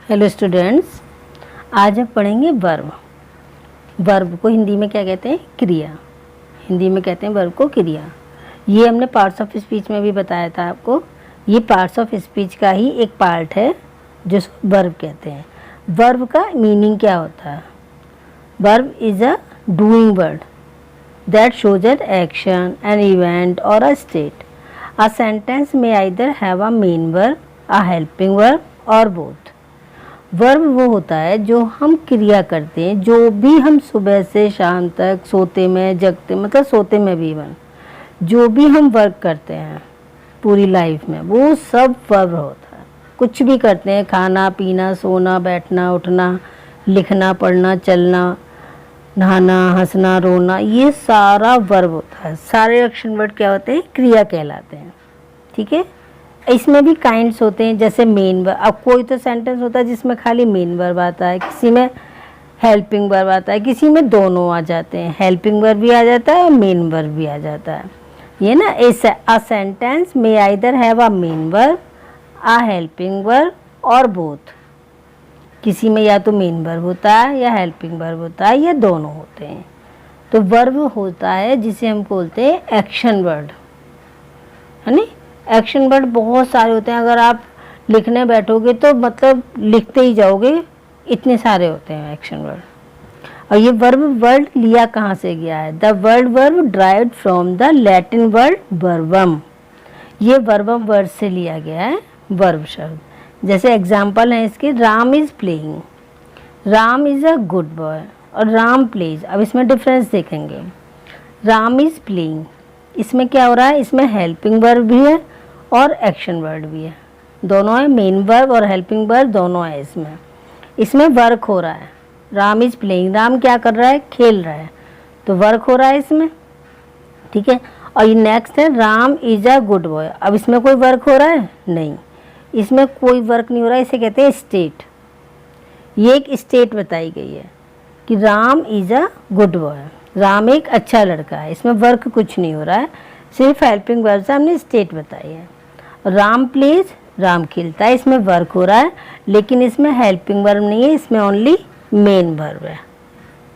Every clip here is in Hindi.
हेलो स्टूडेंट्स, आज हम पढ़ेंगे वर्ब। वर्ब को हिंदी में क्या कहते हैं? क्रिया। हिंदी में कहते हैं वर्ब को क्रिया। ये हमने पार्ट्स ऑफ स्पीच में भी बताया था आपको। ये पार्ट्स ऑफ स्पीच का ही एक पार्ट है जिसको वर्ब कहते हैं। वर्ब का मीनिंग क्या होता है? Verb is a doing word that shows an action, an event or a state. A sentence may either have a main verb, a helping verb or both. Verb वो होता है जो हम क्रिया करते हैं, जो भी हम सुबह से शाम तक सोते में जगते, मतलब सोते में भी इवन जो भी हम वर्क करते हैं पूरी लाइफ में, वो सब वर्ब होता है। कुछ भी करते हैं, खाना पीना, सोना बैठना उठना, लिखना पढ़ना, चलना, नहाना, हंसना, रोना, ये सारा वर्ब होता है। सारे एक्शन वर्ड क्या होते हैं? क्रिया कहलाते हैं। ठीक है। इसमें भी काइंड्स होते हैं, जैसे मेन वर्ब। अब कोई तो सेंटेंस होता है जिसमें खाली मेन वर्ब आता है, किसी में हेल्पिंग वर्ब आता है, किसी में दोनों आ जाते हैं। हेल्पिंग वर्ब भी आ जाता है और मेन वर्ब भी आ जाता है। ये ना, अ सेंटेंस में either have a main verb, a helping verb और बोथ। किसी में या तो मेन वर्ब होता है या हेल्पिंग वर्ब होता है या दोनों होते हैं। तो वर्ब होता है जिसे हम बोलते हैं एक्शन वर्ड, है नी। एक्शन वर्ड बहुत सारे होते हैं। अगर आप लिखने बैठोगे तो मतलब लिखते ही जाओगे, इतने सारे होते हैं एक्शन वर्ड। और ये वर्ब वर्ड लिया कहाँ से गया है? The word verb derived from the Latin word verbum. ये वर्बम वर्ड से लिया गया है वर्ब शब्द। जैसे एग्जाम्पल है इसके, Ram is playing, Ram is a good boy और राम प्लेज। अब इसमें डिफरेंस देखेंगे। राम इज़ प्लेइंग, इसमें क्या हो रहा है? इसमें हेल्पिंग वर्ब भी है और एक्शन वर्ड भी है, दोनों है। मेन वर्ब और हेल्पिंग वर्ब दोनों है इसमें। इसमें वर्क हो रहा है। राम इज़ प्लेइंग, राम क्या कर रहा है? खेल रहा है, तो वर्क हो रहा है इसमें। ठीक है। और ये नेक्स्ट है, Ram is a good boy. अब इसमें कोई वर्क हो रहा है? नहीं, इसमें कोई वर्क नहीं हो रहा है। इसे कहते हैं स्टेट। ये एक स्टेट बताई गई है कि Ram is a good boy, Ram एक अच्छा लड़का है। इसमें वर्क कुछ नहीं हो रहा है, सिर्फ हेल्पिंग वर्ब से हमने स्टेट बताई है। राम प्लेज, राम खेलता है, इसमें वर्क हो रहा है, लेकिन इसमें हेल्पिंग वर्ब नहीं है, इसमें ओनली मेन वर्ब है।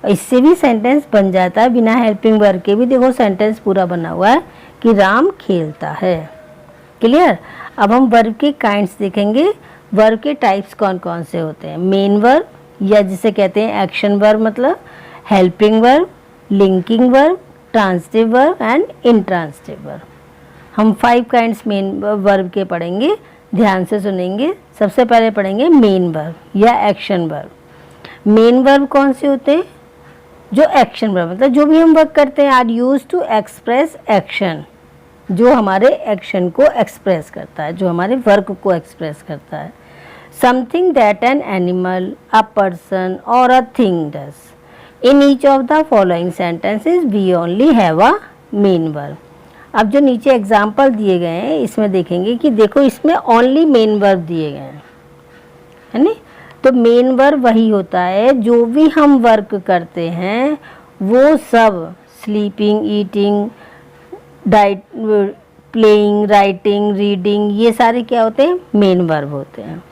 इससे भी सेंटेंस बन जाता है बिना हेल्पिंग वर्ब के भी। देखो सेंटेंस पूरा बना हुआ है कि राम खेलता है। क्लियर। अब हम वर्ब के काइंड्स देखेंगे। वर्ब के टाइप्स कौन कौन से होते हैं? मेन वर्ब, या जिसे कहते हैं एक्शन वर्ब, मतलब helping verb, linking verb, transitive verb and intransitive verb. हम 5 काइंड्स मेन वर्ब के पढ़ेंगे, ध्यान से सुनेंगे। सबसे पहले पढ़ेंगे मेन वर्ब या एक्शन वर्ब। मेन वर्ब कौन से होते हैं? जो एक्शन वर्ब, मतलब जो भी हम वर्क करते हैं, are used to express action, जो हमारे एक्शन को एक्सप्रेस करता है, जो हमारे वर्क को एक्सप्रेस करता है। Something that an animal, a person or a thing does. In each of the following sentences we only have a main verb. अब जो नीचे एग्जाम्पल दिए गए हैं इसमें देखेंगे कि देखो इसमें ओनली मेन वर्ब दिए गए हैं, है नी। तो मेन वर्ब वही होता है जो भी हम वर्क करते हैं वो सब, sleeping, eating, diet, playing, writing, reading, ये सारे क्या होते हैं? मेन वर्ब होते हैं।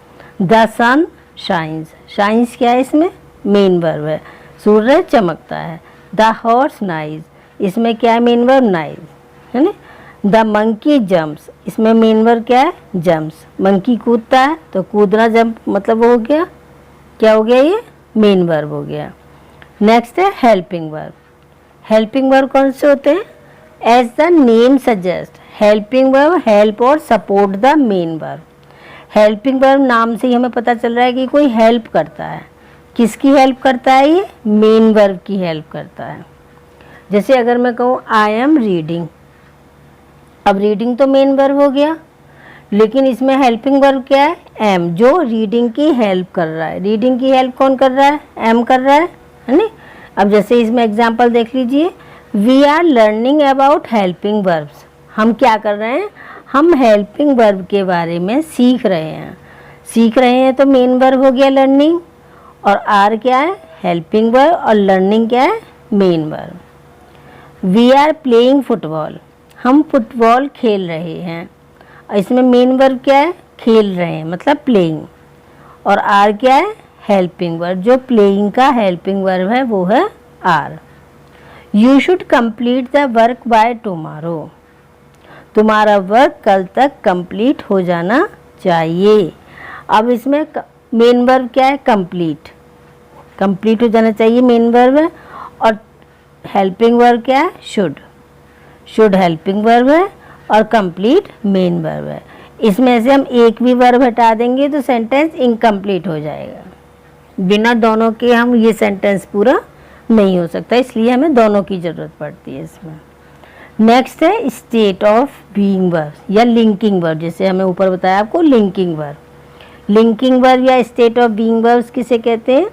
द सन शाइन्स, शाइन्स क्या है? इसमें मेन वर्ब है, सूरज चमकता है। द हॉर्स नाइज, इसमें क्या है? मेन वर्ब नाइज, है ना। द मंकी जम्प्स, इसमें मेन वर्ब क्या है? जम्प्स। मंकी कूदता है तो कूदना, जंप मतलब वो हो गया, क्या हो गया? ये मेन वर्ब हो गया। नेक्स्ट है हेल्पिंग वर्ब। हेल्पिंग वर्ब कौन से होते हैं? As the name suggest, helping verb help or support the main verb. Helping verb नाम से ही हमें पता चल रहा है कि कोई हेल्प करता है। किसकी हेल्प करता है? ये मेन वर्ब की हेल्प करता है। जैसे अगर मैं कहूँ आई एम रीडिंग, अब रीडिंग तो मेन वर्ब हो गया, लेकिन इसमें हेल्पिंग वर्ब क्या है? एम, जो रीडिंग की हेल्प कर रहा है। रीडिंग की हेल्प कौन कर रहा है? एम कर रहा है ना। अब जैसे इसमें एग्जाम्पल देख लीजिए, we are learning about helping verbs. हम क्या कर रहे हैं? हम हेल्पिंग वर्ब के बारे में सीख रहे हैं। सीख रहे हैं तो मेन वर्ब हो गया लर्निंग, और आर क्या है? हेल्पिंग वर्ब, और लर्निंग क्या है? Main verb. We are playing football, हम फुटबॉल खेल रहे हैं, और इसमें मेन वर्ब क्या है? खेल रहे हैं, मतलब प्लेइंग, और आर क्या है, हेल्पिंग वर्ब। जो प्लेइंग का हेल्पिंग वर्ब है वो है are. You should complete the work by tomorrow. तुम्हारा वर्क कल तक कंप्लीट हो जाना चाहिए। अब इसमें मेन वर्ब क्या है, कंप्लीट। कंप्लीट हो जाना चाहिए मेन वर्ब है। और हेल्पिंग वर्ब क्या है, शुड। शुड हेल्पिंग वर्ब है और कंप्लीट मेन वर्ब है। इसमें से हम एक भी वर्ब हटा देंगे तो सेंटेंस इनकम्प्लीट हो जाएगा। बिना दोनों के हम ये सेंटेंस पूरा नहीं हो सकता, इसलिए हमें दोनों की ज़रूरत पड़ती है इसमें। नेक्स्ट है स्टेट ऑफ बीइंग वर्ब या लिंकिंग वर्ब, जैसे हमें ऊपर बताया आपको लिंकिंग वर्ब। लिंकिंग वर्ब या स्टेट ऑफ बीइंग वर्ब्स किसे कहते हैं,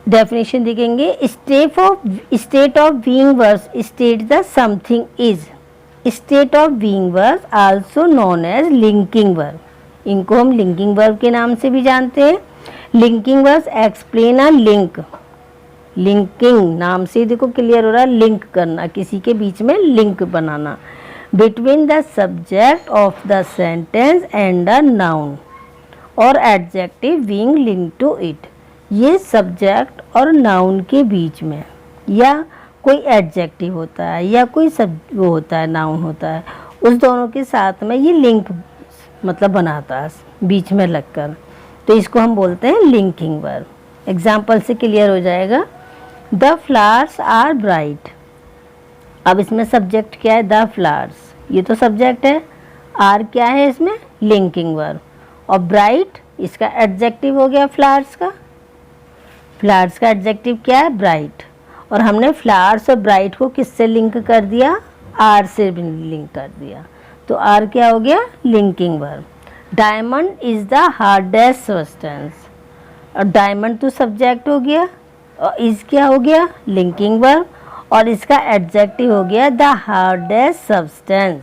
डेफिनेशन देखेंगे। State of being verbs state the something is. State of being verbs also known as linking verb. इनको हम लिंकिंग वर्ब के नाम से भी जानते हैं। Linking verbs explain a link. Linking नाम से देखो क्लियर हो रहा है, लिंक करना, किसी के बीच में लिंक बनाना। Between the subject of the sentence and the noun or adjective being linked to it. ये सब्जेक्ट और नाउन के बीच में, या कोई एडजेक्टिव होता है या कोई वो होता है, नाउन होता है, उस दोनों के साथ में ये लिंक मतलब बनाता है बीच में लगकर, तो इसको हम बोलते हैं लिंकिंग वर्ब। एग्जाम्पल से क्लियर हो जाएगा। The flowers are bright. अब इसमें सब्जेक्ट क्या है, द फ्लावर्स, ये तो सब्जेक्ट है। आर क्या है इसमें, लिंकिंग वर्ब। और ब्राइट इसका एडजेक्टिव हो गया फ्लावर्स का। फ्लावर्स का एडजेक्टिव क्या है, ब्राइट। और हमने फ्लावर्स और ब्राइट को किससे लिंक कर दिया, आर से भी लिंक कर दिया, तो आर क्या हो गया, linking verb. Diamond is the hardest substance. और डायमंड तो सब्जेक्ट हो गया और इज क्या हो गया, लिंकिंग वर्ब। और इसका एडजेक्टिव हो गया द हार्डेस्ट सब्सटेंस,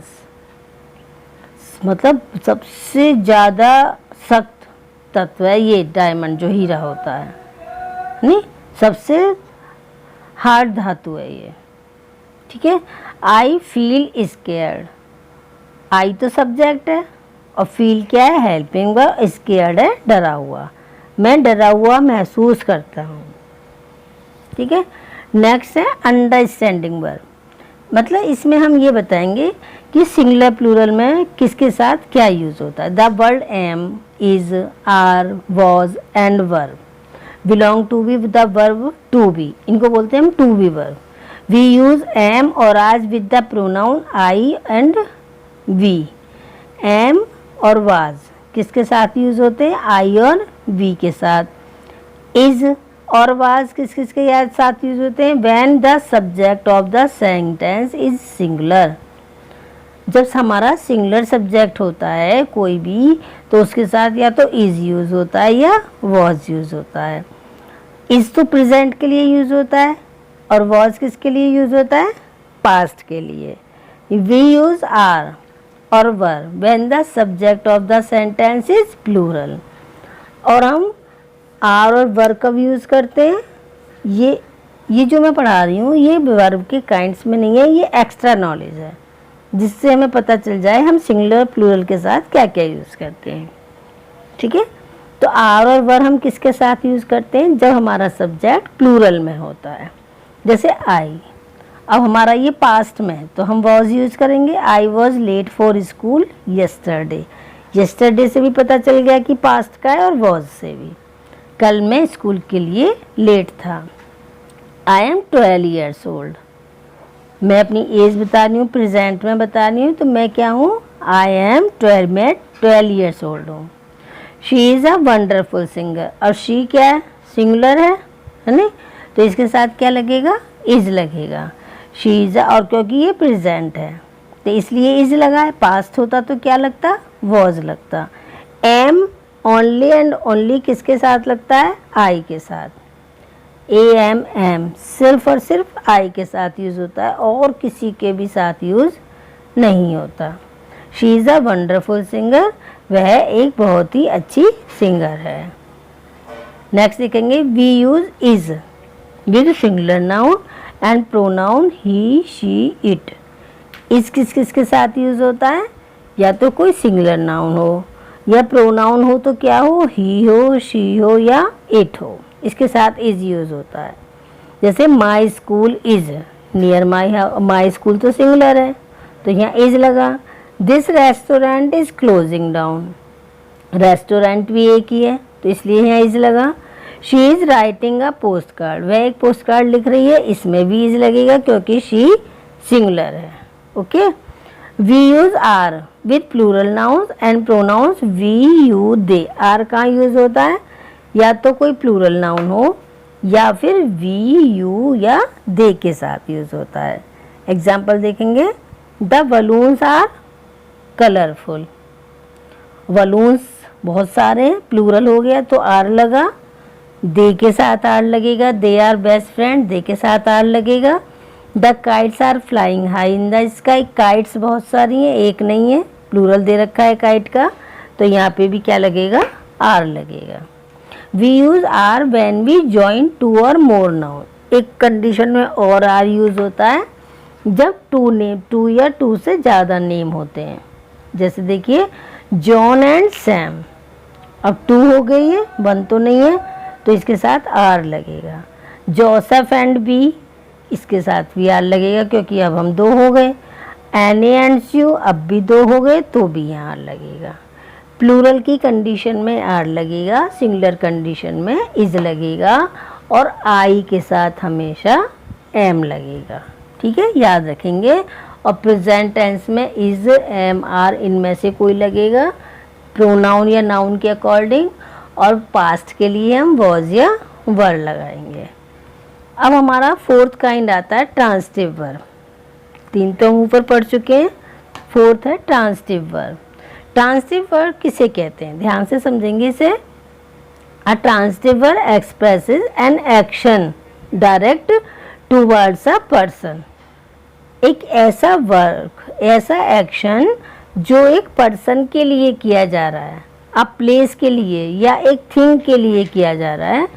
मतलब सबसे ज़्यादा सख्त तत्व है ये डायमंड, जो हीरा होता है नहीं, सबसे हार्ड धातु है ये, ठीक है। I feel scared. आई तो सब्जेक्ट है और फील क्या है, हेल्पिंग वर्ब। स्केयर्ड है डरा हुआ, मैं डरा हुआ महसूस करता हूँ, ठीक है। नेक्स्ट है अंडरस्टैंडिंग वर्ब। मतलब इसमें हम ये बताएंगे कि सिंगुलर प्लूरल में किसके साथ क्या यूज़ होता है। The word am, is, are, was and verb belong to be the verb to be. इनको बोलते हैं हम to be verb. We use am और आज with the pronoun I and we. Am और वाज किसके साथ यूज़ होते हैं, आई और वी के साथ। इज और वाज किस किस के साथ यूज़ होते हैं, when the subject of the sentence is singular. जब हमारा सिंगुलर सब्जेक्ट होता है कोई भी, तो उसके साथ या तो इज यूज़ होता है या वॉज यूज़ होता है। इज तो प्रेजेंट के लिए यूज़ होता है और वॉज किसके लिए यूज़ होता है, पास्ट के लिए। We use are or were when the subject of the sentence is plural. और हम आर और वर कब यूज़ करते हैं, ये जो मैं पढ़ा रही हूँ ये वर्ब के काइंड्स में नहीं है, ये एक्स्ट्रा नॉलेज है जिससे हमें पता चल जाए हम सिंगुलर प्लूरल के साथ क्या क्या यूज़ करते हैं, ठीक है। तो आर और वर हम किसके साथ यूज़ करते हैं, जब हमारा सब्जेक्ट प्लूरल में होता है। जैसे आई, अब हमारा ये पास्ट में है तो हम वॉज यूज़ करेंगे। I was late for school yesterday. Yesterday से भी पता चल गया कि पास्ट का है और वॉज से भी, कल मैं स्कूल के लिए लेट था। आई एम 12 ईयर्स ओल्ड, मैं अपनी एज बता रही हूँ, प्रेजेंट में बता रही हूँ, तो मैं क्या हूँ, आई एम 12, मैं 12 ईयर्स ओल्ड हूँ। She is a wonderful singer. और शी क्या है, सिंगुलर है नहीं, तो इसके साथ क्या लगेगा, इज लगेगा। शी इज़, और क्योंकि ये प्रेजेंट है तो इसलिए इज लगा है। पास्ट होता तो क्या लगता, वॉज लगता। एम ओनली एंड ओनली किसके साथ लगता है, आई के साथ। एम एम सिर्फ और सिर्फ आई के साथ यूज़ होता है और किसी के भी साथ यूज़ नहीं होता। She is a wonderful singer, वह एक बहुत ही अच्छी सिंगर है। नेक्स्ट देखेंगे, we use is with singular noun and pronoun he, she, it. इस किस किस के साथ यूज़ होता है, या तो कोई सिंगुलर नाउन हो या प्रोनाउन हो तो क्या हो, ही हो, शी हो या इट हो, इसके साथ इज यूज होता है। जैसे my school is near my school तो सिंगुलर है तो यहाँ इज लगा। This restaurant is closing down, restaurant भी एक ही है तो इसलिए यहाँ इज लगा। She is writing a post card, वह एक पोस्ट कार्ड लिख रही है, इसमें भी इज लगेगा क्योंकि शी सिंगुलर है। Okay. We use are with plural nouns and pronouns we you they. Are कहाँ यूज होता है, या तो कोई प्लूरल नाउन हो या फिर वी यू या दे के साथ यूज होता है। एग्जाम्पल देखेंगे, the balloons are colourful, balloons बहुत सारे हैं, प्लूरल हो गया तो आर लगा, दे के साथ आर लगेगा। They are best friend, they के साथ आर लगेगा। The kites are flying high in the sky, kites बहुत सारी हैं, एक नहीं है, प्लूरल दे रखा है काइट का तो यहाँ पे भी क्या लगेगा, आर लगेगा। We use are when we join two और मोर नाउन, एक कंडीशन में और आर यूज होता है जब टू या टू से ज़्यादा नेम होते हैं। जैसे देखिए जॉन एंड सैम, अब टू हो गई है, वन तो नहीं है तो इसके साथ आर लगेगा। जोसेफ एंड बी, इसके साथ भी आर लगेगा क्योंकि अब हम दो हो गए। एनी एंड स्यू, अब भी दो हो गए तो भी यहाँ आर लगेगा। प्लूरल की कंडीशन में आर लगेगा, सिंगुलर कंडीशन में इज लगेगा और आई के साथ हमेशा एम लगेगा। ठीक है, याद रखेंगे। और प्रेजेंट टेंस में इज, एम, आर इनमें से कोई लगेगा प्रोनाउन या नाउन के अकॉर्डिंग, और पास्ट के लिए हम वॉज या वर लगाएंगे। अब हमारा फोर्थ काइंड आता है ट्रांसिटिव वर्ब। तीन तो हम ऊपर पढ़ चुके हैं, फोर्थ है ट्रांसिटिव वर्ब। ट्रांसिटिव वर्ब किसे कहते हैं, ध्यान से समझेंगे इसे। A transitive verb expresses an action direct towards a person, एक ऐसा वर्क, ऐसा एक्शन जो एक पर्सन के लिए किया जा रहा है, अ प्लेस के लिए या एक थिंग के लिए किया जा रहा है,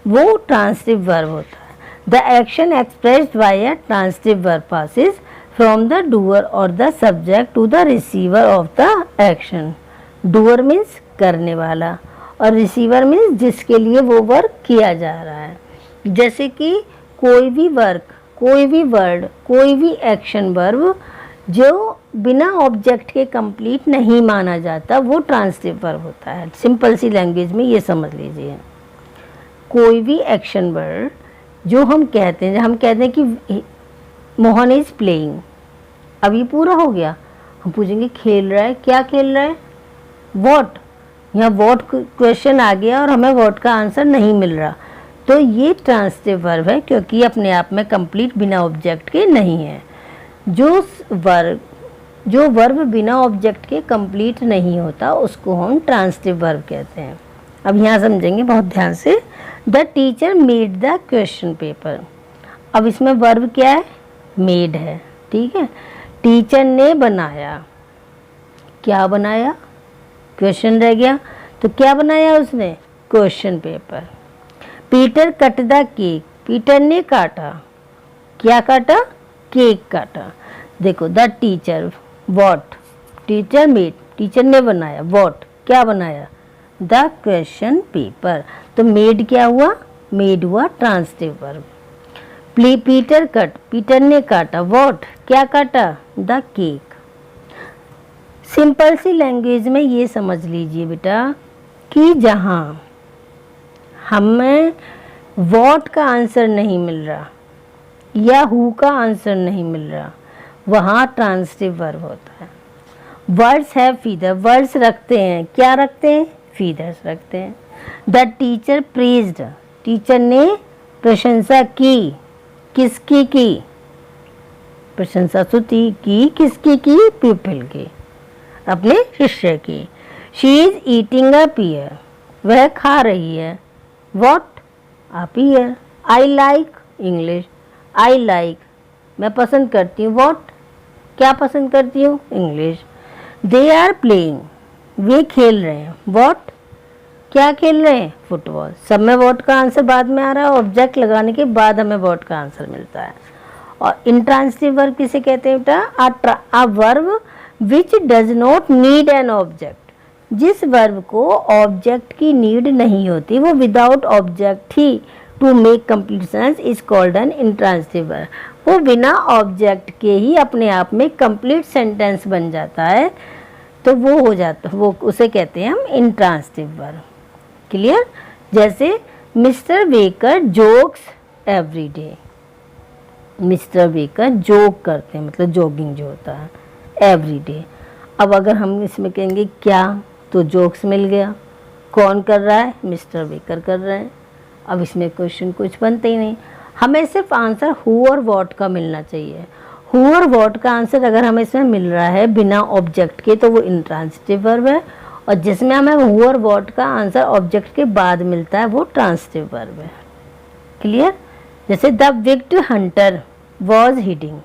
वो ट्रांसिटिव वर्ब होता है। The action expressed by a transitive verb passes from the doer or the subject to the receiver of the action. Doer means करने वाला और रिसीवर मीन्स जिसके लिए वो वर्क किया जा रहा है। जैसे कि कोई भी वर्क, कोई भी वर्ड, कोई भी एक्शन वर्ब जो बिना ऑब्जेक्ट के कंप्लीट नहीं माना जाता वो ट्रांसिटिव वर्ब होता है। सिंपल सी लैंग्वेज में ये समझ लीजिए, कोई भी एक्शन वर्ड जो हम कहते हैं, हम कहते हैं कि मोहन इज प्लेइंग, अब ये पूरा हो गया, हम पूछेंगे खेल रहा है, क्या खेल रहा है, वॉट, यहाँ वॉट क्वेश्चन आ गया और हमें वॉट का आंसर नहीं मिल रहा, तो ये ट्रांसिटिव वर्ब है क्योंकि अपने आप में कंप्लीट बिना ऑब्जेक्ट के नहीं है। जो वर्ब बिना ऑब्जेक्ट के कंप्लीट नहीं होता उसको हम ट्रांसिटिव वर्ब कहते हैं। अब यहाँ समझेंगे बहुत ध्यान से। The teacher made the question paper, अब इसमें वर्ब क्या है, मेड है। ठीक है, टीचर ने बनाया, क्या बनाया, क्वेश्चन रह गया तो क्या बनाया उसने, question paper. Peter cut the cake, Peter ने काटा, क्या काटा, केक काटा। देखो the teacher, what, teacher made, teacher ने बनाया, वॉट, क्या बनाया, द क्वेश्चन पेपर। तो मेड क्या हुआ, मेड हुआ transitive verb. Peter cut, Peter ने काटा, वॉट, क्या काटा, द केक। सिंपल सी लैंग्वेज में ये समझ लीजिए बेटा कि जहाँ हमें वॉट का आंसर नहीं मिल रहा या हु का आंसर नहीं मिल रहा, वहाँ ट्रांसिटिव वर्ब होता है। वर्ड्स हैव फीदर, वर्ड्स रखते हैं, क्या रखते हैं, फीदर्स रखते हैं। द टीचर प्रेज्ड, टीचर ने प्रशंसा की, किसकी की, प्रशंसा तो की, किसकी की, पीपल की, अपने शिष्य की। She is eating a peer, वह खा रही है, what, a peer. I like English, I like, मैं पसंद करती हूँ, वॉट, क्या पसंद करती हूँ, इंग्लिश। दे आर प्लेइंग, वे खेल रहे हैं, वॉट, क्या खेल रहे हैं, फुटबॉल। सब में वॉट का आंसर बाद में आ रहा है, ऑब्जेक्ट लगाने के बाद हमें वॉट का आंसर मिलता है। और इंट्रांसिटिव वर्ब किसे कहते हैं बेटा, a verb which does not need an object, जिस वर्ब को ऑब्जेक्ट की नीड नहीं होती, वो विदाउट ऑब्जेक्ट ही to make complete sense is called an intransitive verb. वो बिना ऑब्जेक्ट के ही अपने आप में कंप्लीट सेंटेंस बन जाता है, तो वो हो जाता, वो उसे कहते हैं हम इंट्रांसिटिव वर्ब। क्लियर? जैसे mister baker jokes every day. Mister baker joke करते हैं, मतलब जॉगिंग जो होता है, एवरी डे। अब अगर हम इसमें कहेंगे क्या, तो जोक्स मिल गया। कौन कर रहा है? मिस्टर बेकर कर रहे हैं। अब इसमें क्वेश्चन कुछ बनते ही नहीं, हमें सिर्फ आंसर हु और व्हाट का मिलना चाहिए। हु और व्हाट का आंसर अगर हमें इसमें मिल रहा है बिना ऑब्जेक्ट के, तो वो इंट्रांसिटिव वर्ब है, और जिसमें हमें हु और व्हाट का आंसर ऑब्जेक्ट के बाद मिलता है वो ट्रांसिटिव वर्ब है। क्लियर? जैसे the wicked Hunter was heading.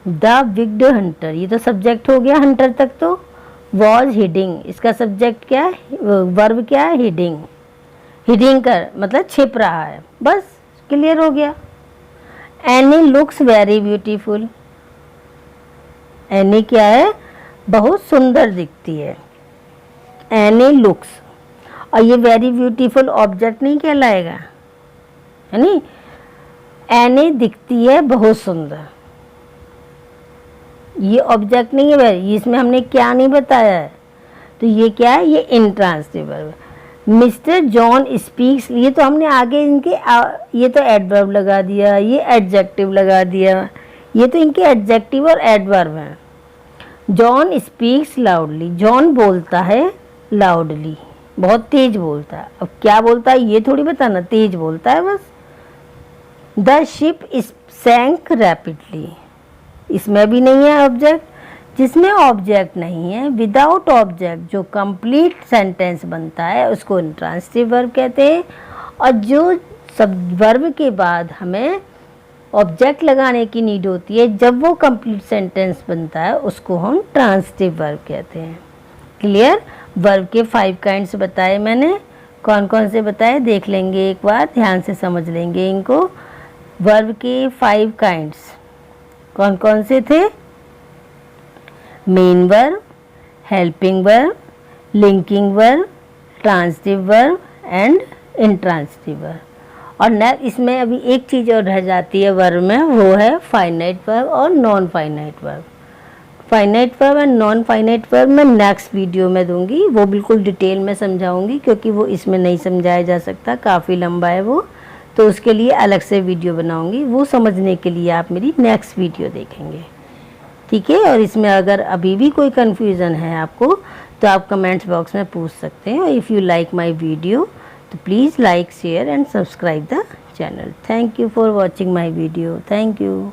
The wicked Hunter, ये तो सब्जेक्ट हो गया हंटर तक, तो वॉज हिडिंग, इसका सब्जेक्ट क्या है, वर्ब क्या है? हिडिंग। हिडिंग कर मतलब छिप रहा है, बस क्लियर हो गया। Any looks very beautiful. Any क्या है? बहुत सुंदर दिखती है। एनी लुक्स, और ये वेरी ब्यूटीफुल ऑब्जेक्ट नहीं कहलाएगा, है नी? एनी दिखती है बहुत सुंदर, ये ऑब्जेक्ट नहीं है वेरी, इसमें हमने क्या नहीं बताया है, तो ये क्या है? ये intransitive verb. Mister John speaks, ये तो हमने आगे इनके ये तो एडवर्ब लगा दिया, ये एडजेक्टिव लगा दिया, ये तो इनके एडजेक्टिव और एडवर्ब हैं। जॉन स्पीक्स लाउडली, जॉन बोलता है लाउडली, बहुत तेज बोलता है। अब क्या बोलता है ये थोड़ी बताना, तेज बोलता है बस। द शिप सैंक रैपिडली, इसमें भी नहीं है ऑब्जेक्ट। जिसमें ऑब्जेक्ट नहीं है, विदाउट ऑब्जेक्ट जो कंप्लीट सेंटेंस बनता है उसको इंट्रांसिटिव वर्ब कहते हैं, और जो सब वर्ब के बाद हमें ऑब्जेक्ट लगाने की नीड होती है जब वो कंप्लीट सेंटेंस बनता है उसको हम ट्रांसिटिव वर्ब कहते हैं। क्लियर? वर्ब के 5 काइंड्स बताए मैंने, कौन कौन से बताए देख लेंगे एक बार, ध्यान से समझ लेंगे इनको। वर्ब के 5 काइंड्स कौन कौन से थे? Main verb, helping verb, linking verb, transitive verb and intransitive verb. और इसमें अभी एक चीज़ और रह जाती है वर्ब में, वो है फाइनाइट वर्ब और non finite verb. Finite verb and non finite verb मैं नेक्स्ट वीडियो में दूंगी, वो बिल्कुल डिटेल में समझाऊंगी, क्योंकि वो इसमें नहीं समझाया जा सकता, काफ़ी लंबा है वो, तो उसके लिए अलग से वीडियो बनाऊंगी। वो समझने के लिए आप मेरी नेक्स्ट वीडियो देखेंगे, ठीक है? और इसमें अगर अभी भी कोई कन्फ्यूज़न है आपको तो आप कमेंट्स बॉक्स में पूछ सकते हैं। If you like my video तो please like, share and subscribe the channel. Thank you for watching my video. Thank you.